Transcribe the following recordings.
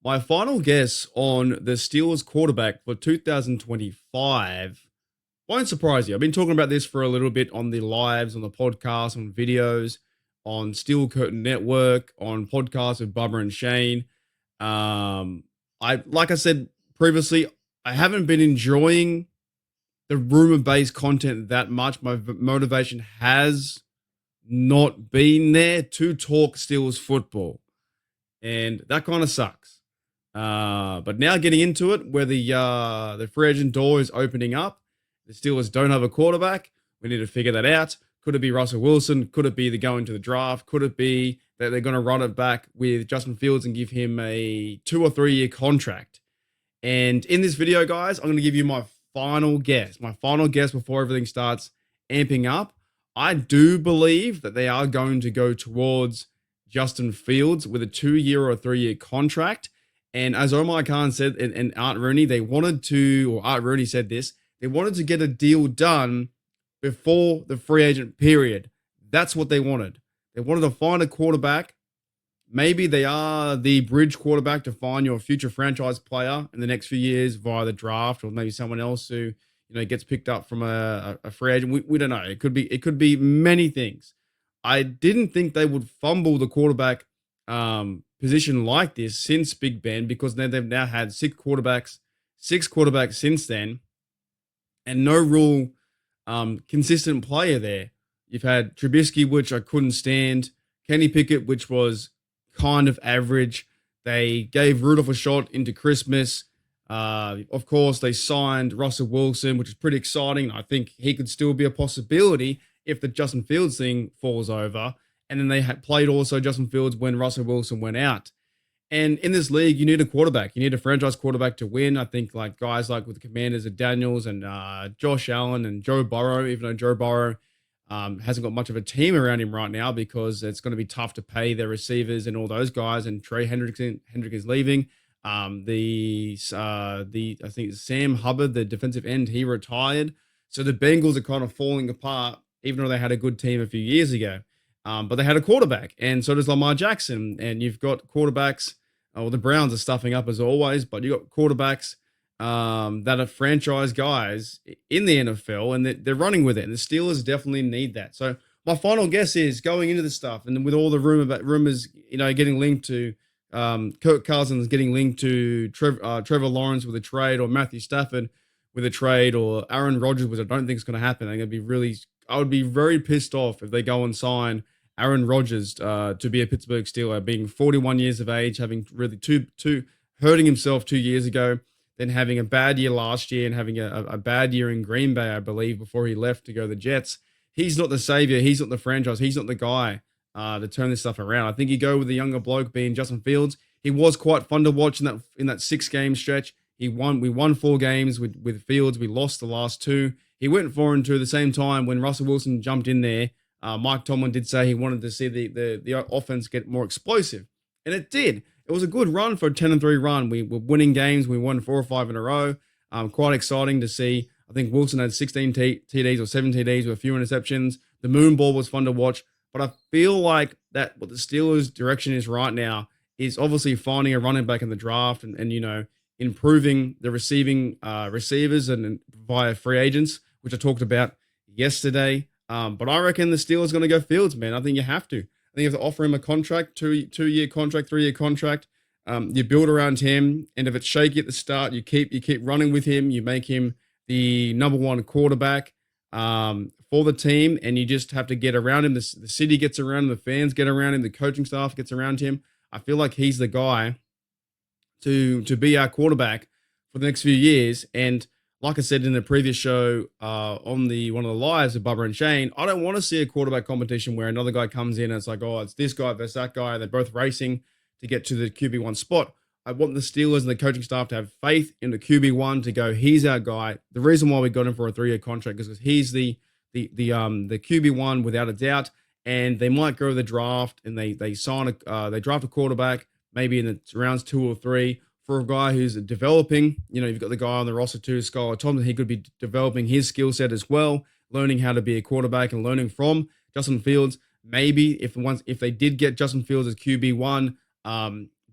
My final guess on the Steelers quarterback for 2025 won't surprise you. I've been talking about this for a little bit on the lives, on the podcast, on videos, on Steel Curtain Network, on podcasts with Bubba and Shane. Like I said previously, I haven't been enjoying the rumor-based content that much. My motivation has not been there to talk Steelers football, and that kind of sucks. But now getting into it, where the free agent door is opening up, the Steelers don't have a quarterback. We need to figure that out. Could it be Russell Wilson? Could it be the going to the draft? Could it be that they're going to run it back with Justin Fields and give him a 2 or 3 year contract? And in this video, guys, I'm going to give you my final guess. My final guess before everything starts amping up. I do believe that they are going to go towards Justin Fields with a 2 year or 3 year contract. And as Omar Khan said, and Art Rooney, they wanted to, or Art Rooney said this, they wanted to get a deal done before the free agent period. That's what they wanted. They wanted to find a quarterback. Maybe they are the bridge quarterback to find your future franchise player in the next few years via the draft, or maybe someone else who gets picked up from a free agent. We don't know. It could be many things. I didn't think they would fumble the quarterback position like this since Big Ben, because they've now had six quarterbacks since then, and no real consistent player there. You've had Trubisky, which I couldn't stand, Kenny Pickett, which was kind of average. They gave Rudolph a shot into Christmas. Of course, they signed Russell Wilson, which is pretty exciting. I think he could still be a possibility if the Justin Fields thing falls over. And then they had played also Justin Fields when Russell Wilson went out. And in this league, you need a quarterback. You need a franchise quarterback to win. I think like guys like with the Commanders of Daniels and Josh Allen and Joe Burrow, even though Joe Burrow hasn't got much of a team around him right now because it's going to be tough to pay their receivers and all those guys. And Trey Hendrick is leaving. I think Sam Hubbard, the defensive end, he retired. So the Bengals are kind of falling apart, even though they had a good team a few years ago. But they had a quarterback, and so does Lamar Jackson. And you've got quarterbacks. Well, the Browns are stuffing up as always, but you've got quarterbacks that are franchise guys in the NFL, and they're running with it. And the Steelers definitely need that. So my final guess is going into this stuff, and with all the rumors, getting linked to Kirk Cousins getting linked to Trevor Lawrence with a trade, or Matthew Stafford with a trade, or Aaron Rodgers, which I don't think is going to happen. I would be very pissed off if they go and sign Aaron Rodgers to be a Pittsburgh Steeler, being 41 years of age, having really hurting himself 2 years ago, then having a bad year last year and having a bad year in Green Bay, I believe, before he left to go to the Jets. He's not the savior. He's not the franchise. He's not the guy to turn this stuff around. I think you go with the younger bloke being Justin Fields. He was quite fun to watch in that 6 game stretch. We won 4 games with Fields. We lost the last 2. He went 4-2 the same time when Russell Wilson jumped in there. Mike Tomlin did say he wanted to see the offense get more explosive, and it did. It was a good run for a 10-3 run. We were winning games. We won 4 or 5 in a row. Quite exciting to see. I think Wilson had 16 TDs or 7 TDs with a few interceptions. The moon ball was fun to watch, but I feel like that what the Steelers' direction is right now is obviously finding a running back in the draft and improving the receiving receivers and via free agents, which I talked about yesterday. But I reckon the Steelers going to go Fields, man. I think you have to. I think you have to offer him a contract, 2 year contract, 3 year contract. You build around him, and if it's shaky at the start, you keep running with him. You make him the number 1 quarterback for the team, and you just have to get around him. The city gets around him, the fans get around him, the coaching staff gets around him. I feel like he's the guy to be our quarterback for the next few years. And like I said in the previous show on one of the lives of Bubba and Shane, I don't want to see a quarterback competition where another guy comes in and it's like, oh, it's this guy versus that guy. They're both racing to get to the QB1 spot. I want the Steelers and the coaching staff to have faith in the QB1 to go, he's our guy. The reason why we got him for a 3-year contract is because he's the QB1 without a doubt. And they might go to the draft and they draft a quarterback maybe in the rounds 2 or 3 for a guy who's developing. You've got the guy on the roster too, Skylar Thompson. He could be developing his skill set as well, learning how to be a quarterback and learning from Justin Fields. Maybe if they did get Justin Fields as QB1,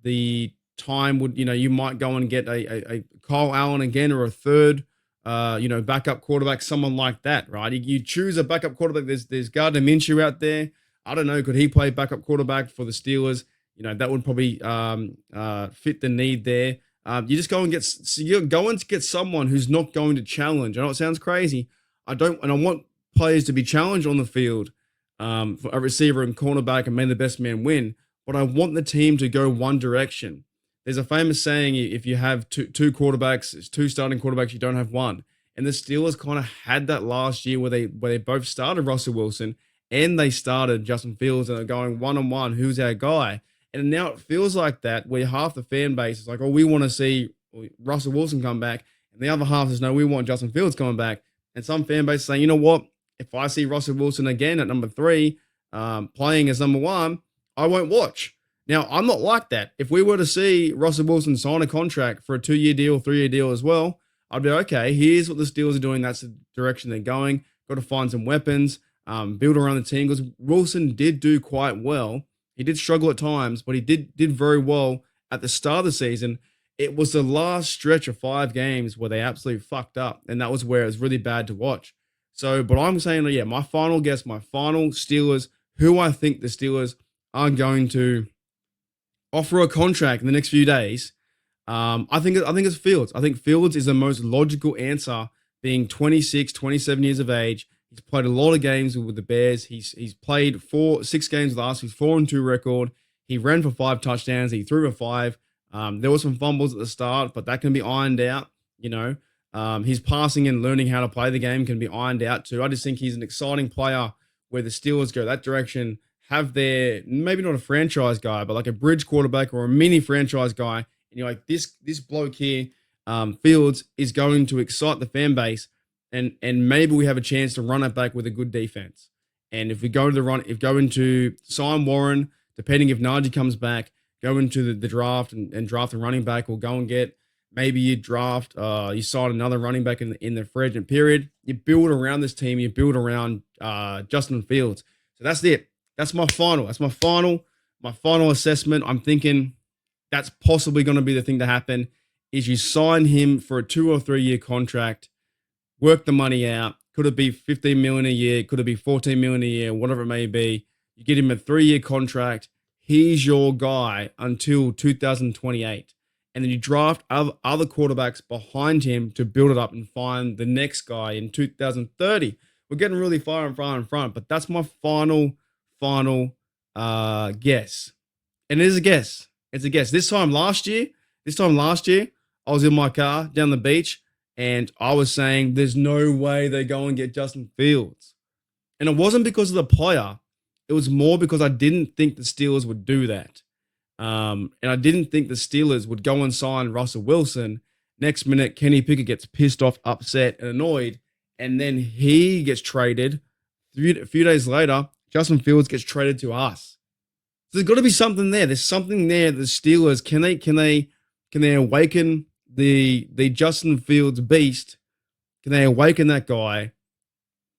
the time would, you might go and get a Kyle Allen again or a third, backup quarterback, someone like that, right? You choose a backup quarterback. There's Gardner Minshew out there. I don't know. Could he play backup quarterback for the Steelers? That would probably fit the need there. You just go and you're going to get someone who's not going to challenge. I know it sounds crazy. I want players to be challenged on the field, for a receiver and cornerback, and may the best man win. But I want the team to go one direction. There's a famous saying: if you have two quarterbacks, two starting quarterbacks, you don't have one. And the Steelers kind of had that last year where they both started Russell Wilson and they started Justin Fields, and they're going one on one. Who's our guy? And now it feels like that, where half the fan base is like, oh, we want to see Russell Wilson come back. And the other half is, no, we want Justin Fields coming back. And some fan base is saying, you know what? If I see Russell Wilson again at number 3, playing as number 1, I won't watch. Now, I'm not like that. If we were to see Russell Wilson sign a contract for a 2-year deal, 3-year deal as well, I'd be okay, here's what the Steelers are doing. That's the direction they're going. Got to find some weapons, build around the team. Because Wilson did do quite well. He did struggle at times, but he did very well at the start of the season. It was the last stretch of 5 games where they absolutely fucked up, and that was where it was really bad to watch. So, but I'm saying, yeah, my final guess, my final Steelers, who I think the Steelers are going to offer a contract in the next few days. I think it's Fields. I think Fields is the most logical answer, being 26, 27 years of age. He's played a lot of games with the Bears. He's played 6 games last. He's 4-2 record. He ran for 5 touchdowns. He threw for 5. There were some fumbles at the start, but that can be ironed out. His passing and learning how to play the game can be ironed out too. I just think he's an exciting player where the Steelers go that direction, have their, maybe not a franchise guy, but like a bridge quarterback or a mini franchise guy. And you're like, this bloke here, Fields, is going to excite the fan base. And maybe we have a chance to run it back with a good defense. And if we go into sign Warren, depending if Najee comes back, go into the draft and draft a running back, or go and get, maybe you sign another running back in the free agent period. You build around this team. You build around Justin Fields. So that's it. That's my final. That's my final assessment. I'm thinking that's possibly going to be the thing to happen, is you sign him for a 2 or 3 year contract, work the money out. Could it be $15 million a year? Could it be $14 million a year? Whatever it may be. You get him a 3-year contract. He's your guy until 2028. And then you draft other quarterbacks behind him to build it up and find the next guy in 2030. We're getting really far in front, but that's my final guess. And it is a guess. It's a guess. This time last year, I was in my car down the beach, and I was saying there's no way they go and get Justin Fields. And it wasn't because of the player. It was more because I didn't think the Steelers would do that. And I didn't think the Steelers would go and sign Russell Wilson. Next minute, Kenny Pickett gets pissed off, upset, and annoyed. And then he gets traded. A few days later, Justin Fields gets traded to us. So there's got to be something there. There's something there. The Steelers, can they awaken the Justin Fields beast? Can they awaken that guy,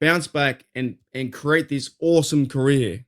bounce back, and create this awesome career?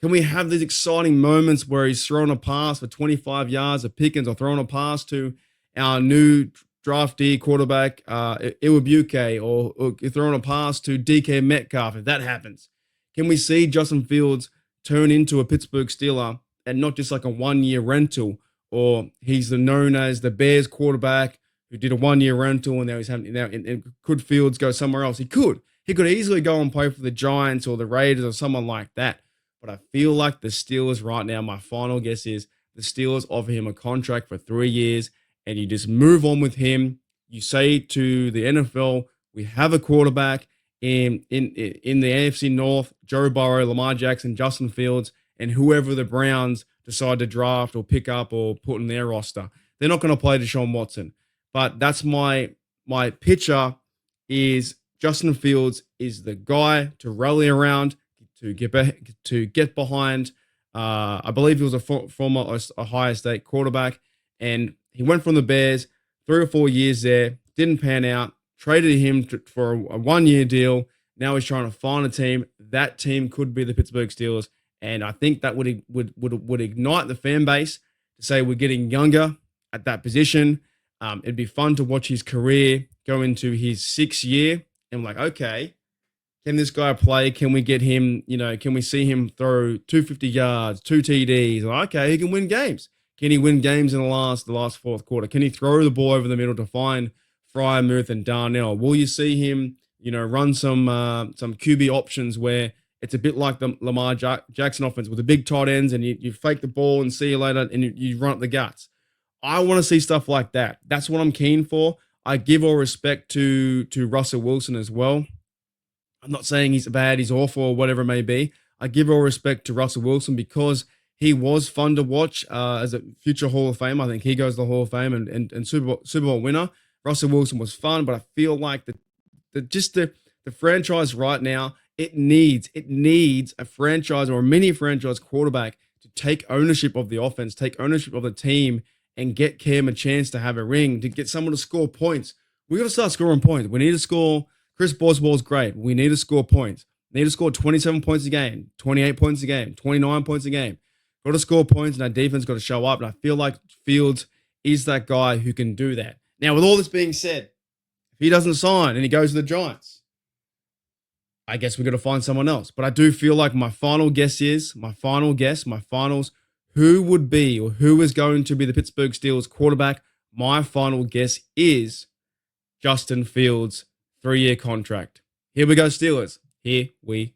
Can we have these exciting moments where he's throwing a pass for 25 yards of Pickens, or throwing a pass to our new draftee quarterback, Iwabuke, or throwing a pass to DK Metcalf, if that happens? Can we see Justin Fields turn into a Pittsburgh Steeler, and not just like a 1-year rental, or he's known as the Bears quarterback who did a 1-year rental and now he's having, and could Fields go somewhere else? He could easily go and play for the Giants or the Raiders or someone like that. But I feel like the Steelers right now, my final guess is the Steelers offer him a contract for 3 years, and you just move on with him. You say to the NFL, we have a quarterback in the AFC North: Joe Burrow, Lamar Jackson, Justin Fields, and whoever the Browns decide to draft or pick up or put in their roster. They're not going to play Deshaun Watson. But that's my picture, is Justin Fields is the guy to rally around, to get behind. I believe he was a former Ohio State quarterback, and he went from the Bears, 3 or 4 years there, didn't pan out, traded him for a 1-year deal. Now he's trying to find a team. That team could be the Pittsburgh Steelers, and I think that would ignite the fan base to say we're getting younger, at that position. It'd be fun to watch his career go into his 6th year. And like, okay, can this guy play? Can we get him, can we see him throw 250 yards, 2 TDs? Like, okay, he can win games. Can he win games in the last fourth quarter? Can he throw the ball over the middle to find Fryermuth and Darnell? Will you see him, run some QB options where it's a bit like the Lamar Jackson offense with the big tight ends and you fake the ball and see you later and you run up the guts? I want to see stuff like that. That's what I'm keen for. I give all respect to Russell Wilson as well. I'm not saying he's bad, he's awful, or whatever it may be. I give all respect to Russell Wilson because he was fun to watch as a future Hall of Fame. I think he goes to the Hall of Fame and Super Bowl winner. Russell Wilson was fun, but I feel like the franchise right now, it needs a franchise or a mini franchise quarterback to take ownership of the offense, take ownership of the team, and get Cam a chance to have a ring, to get someone to score points. We got to start scoring points. We need to score. Chris Boswell's great. We need to score points. We need to score 27 points a game, 28 points a game, 29 points a game. Got to score points, and our defense got to show up. And I feel like Fields is that guy who can do that. Now, with all this being said, if he doesn't sign and he goes to the Giants, I guess we're going to find someone else. But I do feel like my finals, who would be or who is going to be the Pittsburgh Steelers quarterback? My final guess is Justin Fields, 3-year contract. Here we go, Steelers. Here we